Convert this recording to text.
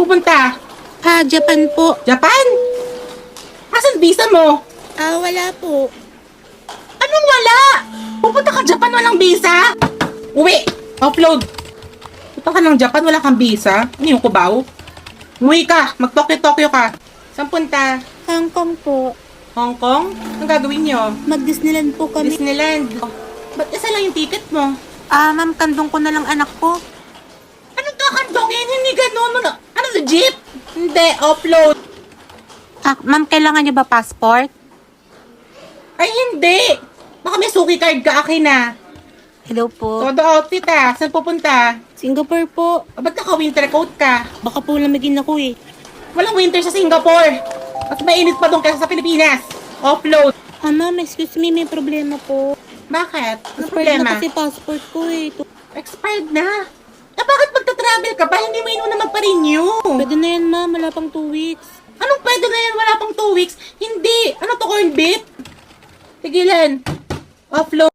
pupunta? Japan po. Japan? Asan visa mo? Wala po. Anong wala? Pupunta ka Japan, walang visa? Uwi! Offload! Punta ka ng Japan, wala kang visa? Ano yung kubaw? Umuwi ka! Mag-Tokyo-Tokyo ka! Saan punta? Hong Kong po. Hong Kong? Anong gagawin nyo? Mag-Disneyland po kami. Disneyland. Ba't isa lang yung ticket mo? Ma'am, kandong ko na lang anak ko. Anong kakandongin? Hindi ganun. Ano sa jeep? Hindi, offload. Ma'am, kailangan niyo ba passport? Ay, hindi. Baka may suki card ka akin na. Hello po. Todo outfit Saan pupunta? Singapore po. Ba't naka-winter coat ka? Baka po lamigin ako eh. Walang winter sa Singapore. Mas mainit pa doon kaysa sa Pilipinas. Offload. Ma'am, excuse me, may problema po. Bakit? Ano Expired problema? na kasi passport ko eh. Expired na. Bakit magta-travel ka pa? Hindi mo inuna magpa-renew. Pwede na yan, ma'am. Wala pang 2 weeks. Anong pwede na yan? Wala pang 2 weeks. Hindi. Ano to, corned beef? Tigilan. Offload.